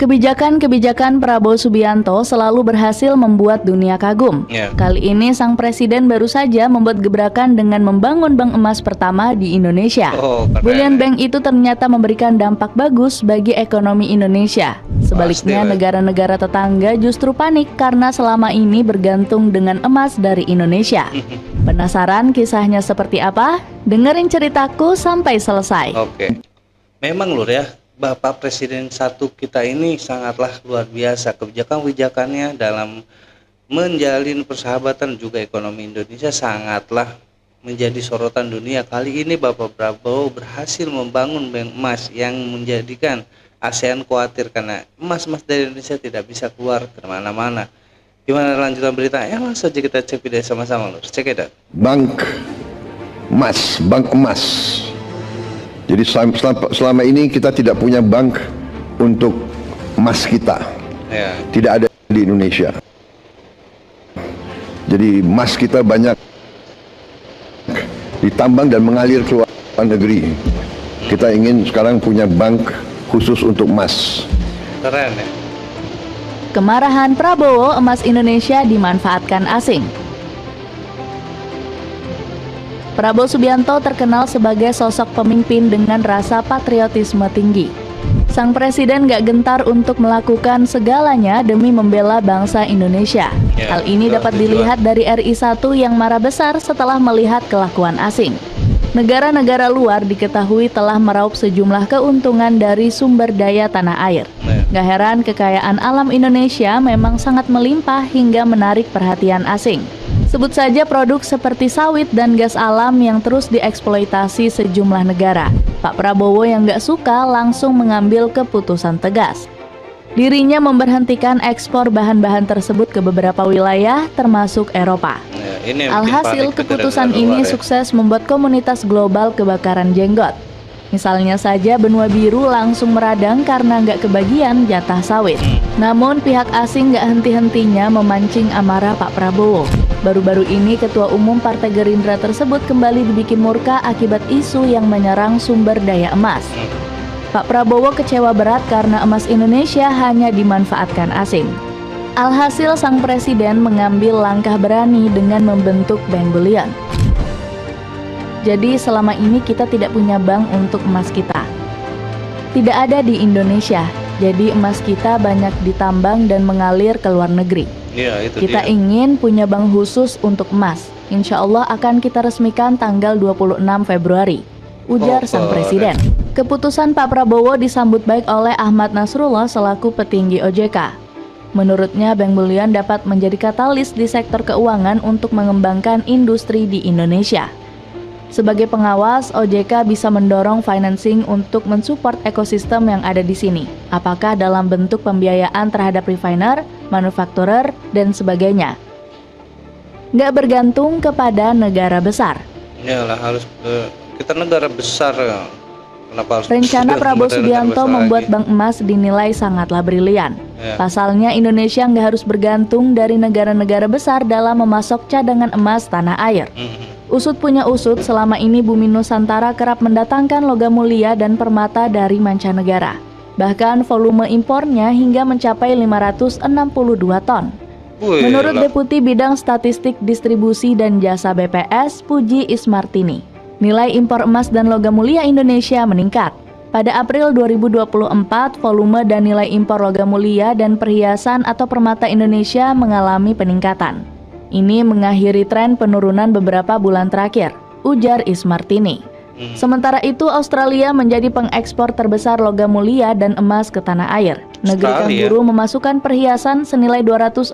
Kebijakan-kebijakan Prabowo Subianto selalu berhasil membuat dunia kagum. Kali ini sang presiden baru saja membuat gebrakan dengan membangun bank emas pertama di Indonesia. Bullion Bank itu ternyata memberikan dampak bagus bagi ekonomi Indonesia. Sebaliknya, negara-negara tetangga justru panik karena selama ini bergantung dengan emas dari Indonesia. Penasaran kisahnya seperti apa? Dengerin ceritaku sampai selesai. Oke. Memang lur ya, Bapak Presiden satu kita ini sangatlah luar biasa. Kebijakan-kebijakannya dalam menjalin persahabatan juga ekonomi Indonesia sangatlah menjadi sorotan dunia. Kali ini Bapak Prabowo berhasil membangun bank emas yang menjadikan ASEAN khawatir karena emas-emas dari Indonesia tidak bisa keluar ke mana-mana. Gimana lanjutan berita? Ya langsung saja kita cek video sama-sama lur. Cek it out. Bank emas. Jadi selama ini kita tidak punya bank untuk emas kita, tidak ada di Indonesia. Jadi emas kita banyak ditambang dan mengalir ke luar negeri. Kita ingin sekarang punya bank khusus untuk emas. Keren ya. Kemarahan Prabowo, emas Indonesia dimanfaatkan asing. Prabowo Subianto terkenal sebagai sosok pemimpin dengan rasa patriotisme tinggi. Sang presiden gak gentar untuk melakukan segalanya demi membela bangsa Indonesia. Hal ini dapat dilihat dari RI1 yang marah besar setelah melihat kelakuan asing. Negara-negara luar diketahui telah meraup sejumlah keuntungan dari sumber daya tanah air. Gak heran kekayaan alam Indonesia memang sangat melimpah hingga menarik perhatian asing. Sebut saja produk seperti sawit dan gas alam yang terus dieksploitasi sejumlah negara. Pak Prabowo yang gak suka langsung mengambil keputusan tegas. Dirinya memberhentikan ekspor bahan-bahan tersebut ke beberapa wilayah termasuk Eropa. Alhasil keputusan ini sukses membuat komunitas global kebakaran jenggot. Misalnya saja benua biru langsung meradang karena nggak kebagian jatah sawit. Namun pihak asing nggak henti-hentinya memancing amarah Pak Prabowo. Baru-baru ini Ketua Umum Partai Gerindra tersebut kembali dibikin murka akibat isu yang menyerang sumber daya emas. Pak Prabowo kecewa berat karena emas Indonesia hanya dimanfaatkan asing. Alhasil sang presiden mengambil langkah berani dengan membentuk Bank Bullion. Jadi selama ini kita tidak punya bank untuk emas kita. Tidak ada di Indonesia, jadi emas kita banyak ditambang dan mengalir ke luar negeri. Kita ingin punya bank khusus untuk emas. Insya Allah akan kita resmikan tanggal 26 Februari, ujar sang presiden. Keputusan Pak Prabowo disambut baik oleh Ahmad Nasrullah selaku petinggi OJK. Menurutnya Bank Bullion dapat menjadi katalis di sektor keuangan untuk mengembangkan industri di Indonesia. Sebagai pengawas, OJK bisa mendorong financing untuk mensupport ekosistem yang ada di sini. Apakah dalam bentuk pembiayaan terhadap refiner, manufakturer, dan sebagainya. Nggak bergantung kepada negara besar. Yalah, harus kita negara besar ya. Rencana Prabowo Subianto membuat bank emas dinilai sangatlah brilian. Pasalnya Indonesia nggak harus bergantung dari negara-negara besar dalam memasok cadangan emas tanah air. Usut punya usut, selama ini Bumi Nusantara kerap mendatangkan logam mulia dan permata dari mancanegara. Bahkan volume impornya hingga mencapai 562 ton. Menurut Deputi Bidang Statistik Distribusi dan Jasa BPS, Puji Ismartini, nilai impor emas dan logam mulia Indonesia meningkat. Pada April 2024, volume dan nilai impor logam mulia dan perhiasan atau permata Indonesia mengalami peningkatan. Ini mengakhiri tren penurunan beberapa bulan terakhir, ujar Ismartini. Sementara itu, Australia menjadi pengekspor terbesar logam mulia dan emas ke tanah air. Negeri kanguru memasukkan perhiasan senilai 242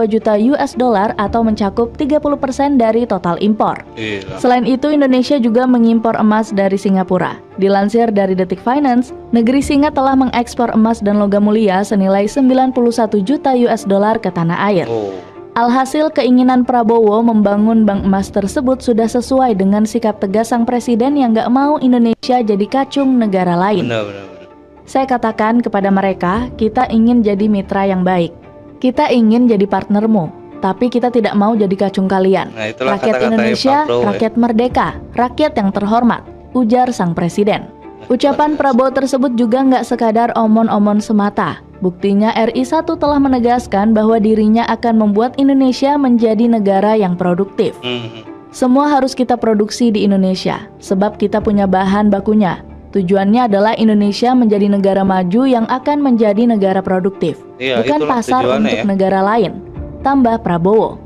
juta US dollar atau mencakup 30% dari total impor. Selain itu, Indonesia juga mengimpor emas dari Singapura. Dilansir dari Detik Finance, negeri Singa telah mengekspor emas dan logam mulia senilai 91 juta US dollar ke tanah air. Alhasil keinginan Prabowo membangun bank emas tersebut sudah sesuai dengan sikap tegas sang presiden yang gak mau Indonesia jadi kacung negara lain. Saya katakan kepada mereka, kita ingin jadi mitra yang baik. Kita ingin jadi partnermu, tapi kita tidak mau jadi kacung kalian. Rakyat Indonesia, rakyat merdeka, rakyat yang terhormat, ujar sang presiden. Ucapan Prabowo tersebut juga nggak sekadar omon-omon semata. Buktinya RI1 telah menegaskan bahwa dirinya akan membuat Indonesia menjadi negara yang produktif. Semua harus kita produksi di Indonesia, sebab kita punya bahan bakunya. Tujuannya adalah Indonesia menjadi negara maju yang akan menjadi negara produktif, bukan pasar untuk negara lain, tambah Prabowo.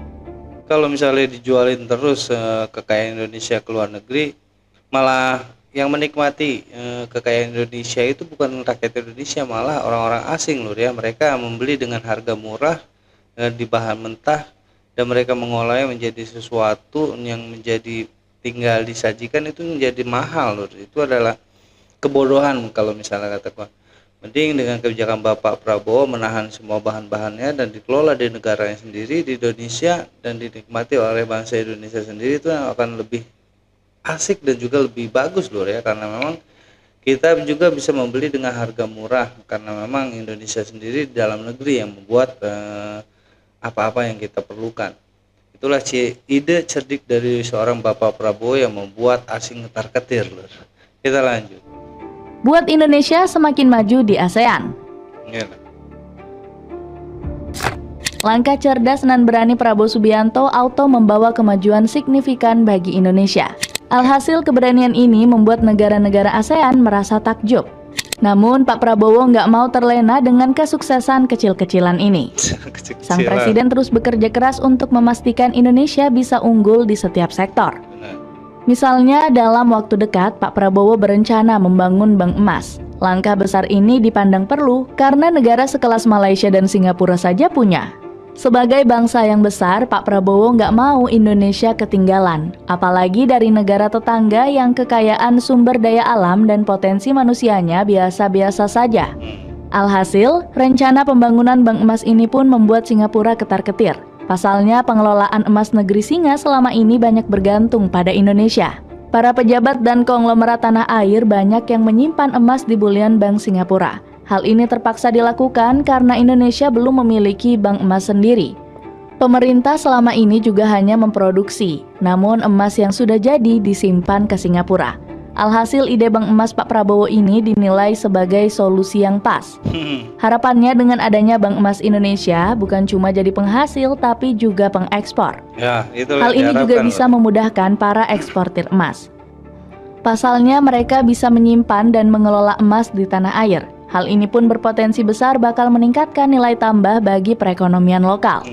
Kalau misalnya dijualin terus kekayaan Indonesia ke luar negeri, malah yang menikmati kekayaan Indonesia itu bukan rakyat Indonesia, malah orang-orang asing loh ya. Mereka membeli dengan harga murah di bahan mentah, dan mereka mengolahnya menjadi sesuatu yang menjadi tinggal disajikan itu menjadi mahal loh. Itu adalah kebodohan kalau misalnya kata gua. Mending dengan kebijakan Bapak Prabowo menahan semua bahan-bahannya dan dikelola di negaranya sendiri, di Indonesia, dan dinikmati oleh bangsa Indonesia sendiri, itu akan lebih asik dan juga lebih bagus loh ya, karena memang kita juga bisa membeli dengan harga murah karena memang Indonesia sendiri di dalam negeri yang membuat apa-apa yang kita perlukan. Itulah ide cerdik dari seorang Bapak Prabowo yang membuat asing ketar-ketir loh. Kita lanjut. Buat Indonesia semakin maju di ASEAN. Langkah cerdas dan berani Prabowo Subianto auto membawa kemajuan signifikan bagi Indonesia. Alhasil keberanian ini membuat negara-negara ASEAN merasa takjub. Namun Pak Prabowo nggak mau terlena dengan kesuksesan kecil-kecilan ini. Sang presiden terus bekerja keras untuk memastikan Indonesia bisa unggul di setiap sektor. Misalnya dalam waktu dekat Pak Prabowo berencana membangun bank emas. Langkah besar ini dipandang perlu karena negara sekelas Malaysia dan Singapura saja punya. Sebagai bangsa yang besar, Pak Prabowo nggak mau Indonesia ketinggalan, apalagi dari negara tetangga yang kekayaan sumber daya alam dan potensi manusianya biasa-biasa saja. Alhasil, rencana pembangunan bank emas ini pun membuat Singapura ketar-ketir. Pasalnya, pengelolaan emas negeri Singa selama ini banyak bergantung pada Indonesia. Para pejabat dan konglomerat tanah air banyak yang menyimpan emas di Bullion Bank Singapura. Hal ini terpaksa dilakukan karena Indonesia belum memiliki bank emas sendiri. Pemerintah selama ini juga hanya memproduksi, namun emas yang sudah jadi disimpan ke Singapura. Alhasil ide bank emas Pak Prabowo ini dinilai sebagai solusi yang pas. Harapannya dengan adanya bank emas Indonesia bukan cuma jadi penghasil tapi juga pengekspor. Hal ini juga bisa memudahkan para eksportir emas. Pasalnya mereka bisa menyimpan dan mengelola emas di tanah air. Hal ini pun berpotensi besar bakal meningkatkan nilai tambah bagi perekonomian lokal.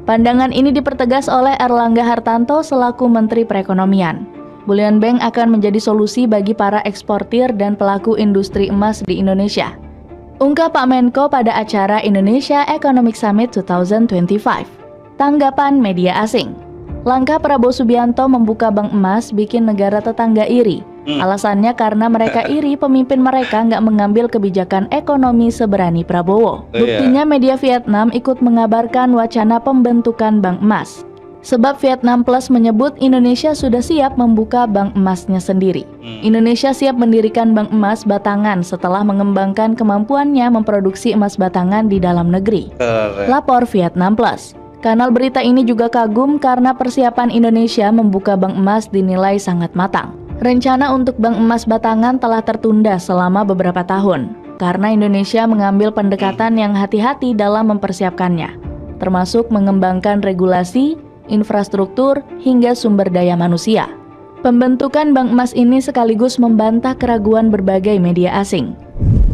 Pandangan ini dipertegas oleh Erlangga Hartanto selaku Menteri Perekonomian. Bullion Bank akan menjadi solusi bagi para eksportir dan pelaku industri emas di Indonesia. Ungkap Pak Menko pada acara Indonesia Economic Summit 2025. Tanggapan media asing. Langkah Prabowo Subianto membuka bank emas bikin negara tetangga iri. Alasannya karena mereka iri pemimpin mereka nggak mengambil kebijakan ekonomi seberani Prabowo. Buktinya media Vietnam ikut mengabarkan wacana pembentukan bank emas. Sebab Vietnam Plus menyebut Indonesia sudah siap membuka bank emasnya sendiri. Indonesia siap mendirikan bank emas batangan setelah mengembangkan kemampuannya memproduksi emas batangan di dalam negeri. Lapor Vietnam Plus. Kanal berita ini juga kagum karena persiapan Indonesia membuka bank emas dinilai sangat matang. Rencana untuk bank emas batangan telah tertunda selama beberapa tahun karena Indonesia mengambil pendekatan yang hati-hati dalam mempersiapkannya, termasuk mengembangkan regulasi, infrastruktur, hingga sumber daya manusia. Pembentukan bank emas ini sekaligus membantah keraguan berbagai media asing.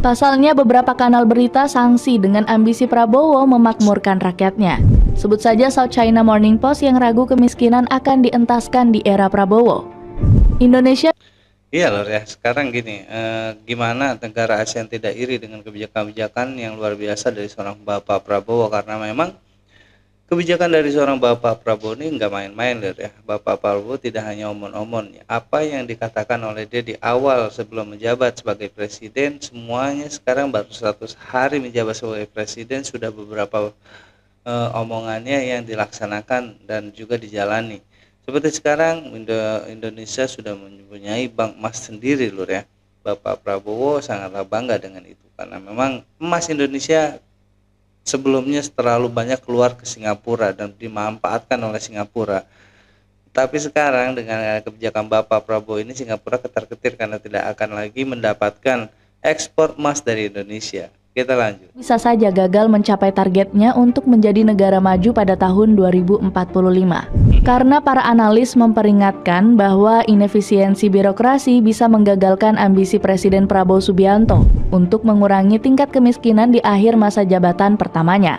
Pasalnya beberapa kanal berita sangsi dengan ambisi Prabowo memakmurkan rakyatnya. Sebut saja South China Morning Post yang ragu kemiskinan akan dientaskan di era Prabowo. Indonesia. Iya loh ya, sekarang gini, gimana negara ASEAN tidak iri dengan kebijakan-kebijakan yang luar biasa dari seorang Bapak Prabowo, karena memang kebijakan dari seorang Bapak Prabowo ini nggak main-main loh ya. Bapak Prabowo tidak hanya omon-omon. Apa yang dikatakan oleh dia di awal sebelum menjabat sebagai presiden, semuanya sekarang baru 100 hari menjabat sebagai presiden, sudah beberapa omongannya yang dilaksanakan dan juga dijalani. Seperti sekarang Indonesia sudah mempunyai bank emas sendiri loh ya. Bapak Prabowo sangatlah bangga dengan itu karena memang emas Indonesia sebelumnya terlalu banyak keluar ke Singapura dan dimanfaatkan oleh Singapura. Tapi sekarang dengan kebijakan Bapak Prabowo ini, Singapura ketar-ketir karena tidak akan lagi mendapatkan ekspor emas dari Indonesia. Kita lanjut. bisa saja gagal mencapai targetnya untuk menjadi negara maju pada tahun 2045. Karena para analis memperingatkan bahwa inefisiensi birokrasi bisa menggagalkan ambisi Presiden Prabowo Subianto untuk mengurangi tingkat kemiskinan di akhir masa jabatan pertamanya.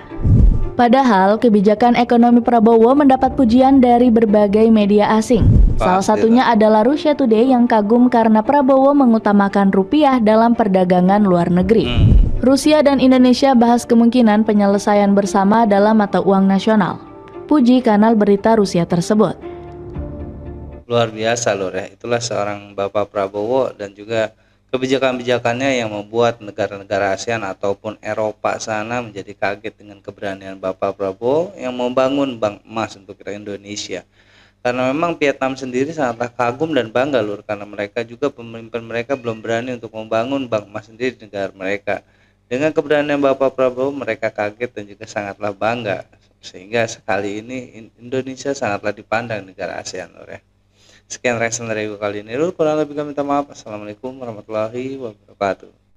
Padahal kebijakan ekonomi Prabowo mendapat pujian dari berbagai media asing. Salah satunya adalah Russia Today yang kagum karena Prabowo mengutamakan rupiah dalam perdagangan luar negeri. Rusia dan Indonesia bahas kemungkinan penyelesaian bersama dalam mata uang nasional. Puji kanal berita Rusia tersebut. Luar biasa loh ya, itulah seorang Bapak Prabowo dan juga kebijakan-kebijakannya yang membuat negara-negara ASEAN ataupun Eropa sana menjadi kaget dengan keberanian Bapak Prabowo yang membangun bank emas untuk Indonesia. Karena memang Vietnam sendiri sangatlah kagum dan bangga lur, karena mereka juga pemimpin mereka belum berani untuk membangun bank emas sendiri di negara mereka. Dengan keberanian Bapak Prabowo mereka kaget dan juga sangatlah bangga. Sehingga sekali ini Indonesia sangatlah dipandang negara ASEAN lur ya. Sekian reaction dari gue kali ini lur, kurang lebih kami minta maaf. Assalamualaikum warahmatullahi wabarakatuh.